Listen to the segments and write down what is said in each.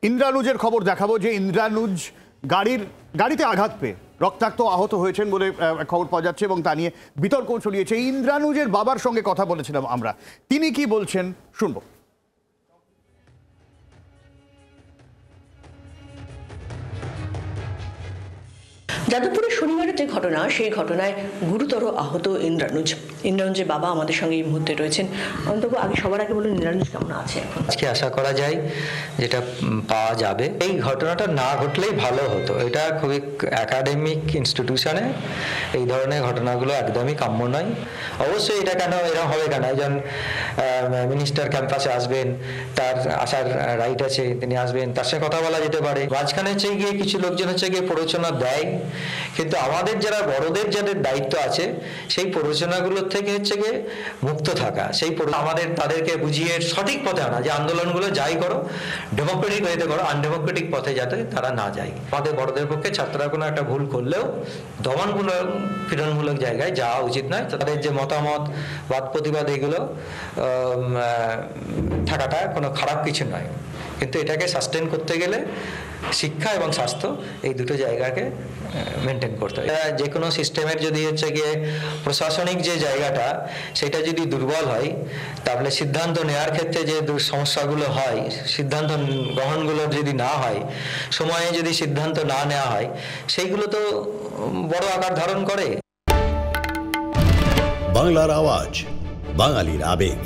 ইন্দ্রানুজের খবর দেখাবো যে ইন্দ্রানুজ গাড়িতে আঘাত পেয়ে রক্তাক্ত আহত হয়েছেন বলে খবর পাওয়া যাচ্ছে এবং তা নিয়ে বিতর্ক ছড়িয়েছে। ইন্দ্রানুজের বাবার সঙ্গে কথা বলেছিলাম আমরা, তিনি কি বলছেন শুনবো। যাদবপুরের শনিবারের যে ঘটনা, সেই ঘটনায় গুরুতর আহত ইন্দ্রানুজের বাবা আমাদের সঙ্গে এই মুহূর্তে রয়েছেন। অন্তত আগে সবার আগে বলুন, ইন্দ্রানুজ কেমন আছে এখন? আজকে আশা করা যায় যেটা পাওয়া যাবে। এই ঘটনাটা না ঘটলেই ভালো হতো। এটা খুবই একাডেমিক ইনস্টিটিউশনে এই ধরনের ঘটনাগুলো একদমই কাম্য নয়। অবশ্যই এটা কেন এরকম হবে কেন? একজন মিনিস্টার ক্যাম্পাসে আসবেন, তার আসার রাইট আছে, তিনি আসবেন, তার সাথে কথা বলা যেতে পারে। মাঝখানে হচ্ছে গিয়ে কিছু লোকজন হচ্ছে গিয়ে প্ররোচনা দেয়, কিন্তু আমাদের যারা বড়দের যাদের দায়িত্ব আছে সেই প্ররোচনাগুলোর থেকে হচ্ছে গিয়ে মুক্ত থাকা, সেই আমাদের তাদেরকে বুঝিয়ে সঠিক পথে আনা, যে আন্দোলনগুলো যাই করো ডেমোক্রেটিক ওয়েতে করো, আনডেমোক্রেটিক পথে যাতে তারা না যায়। আমাদের বড়দের পক্ষে ছাত্ররা কোনো একটা ভুল করলেও দমনমূলক পীড়নমূলক জায়গায় যাওয়া উচিত নয়। তাদের যে মতামত, বাদ প্রতিবাদ, এগুলো থাকাটা কোনো খারাপ কিছু নয়, কিন্তু এটাকে সাস্টেন করতে গেলে শিক্ষা এবং স্বাস্থ্য এই দুটো জায়গাকে মেনটেন করতে হবে। যে কোনো সিস্টেমের যদি হচ্ছে গিয়ে প্রশাসনিক যে জায়গাটা সেটা যদি দুর্বল হয়, তাহলে সিদ্ধান্ত নেওয়ার ক্ষেত্রে যে সমস্যাগুলো হয়, সিদ্ধান্ত গ্রহণগুলো যদি না হয়, সময়ে যদি সিদ্ধান্ত না নেওয়া হয়, সেইগুলো তো বড় আকার ধারণ করে। বাংলার আওয়াজ, বাঙালির আবেগ,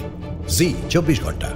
জি 24 ঘন্টা।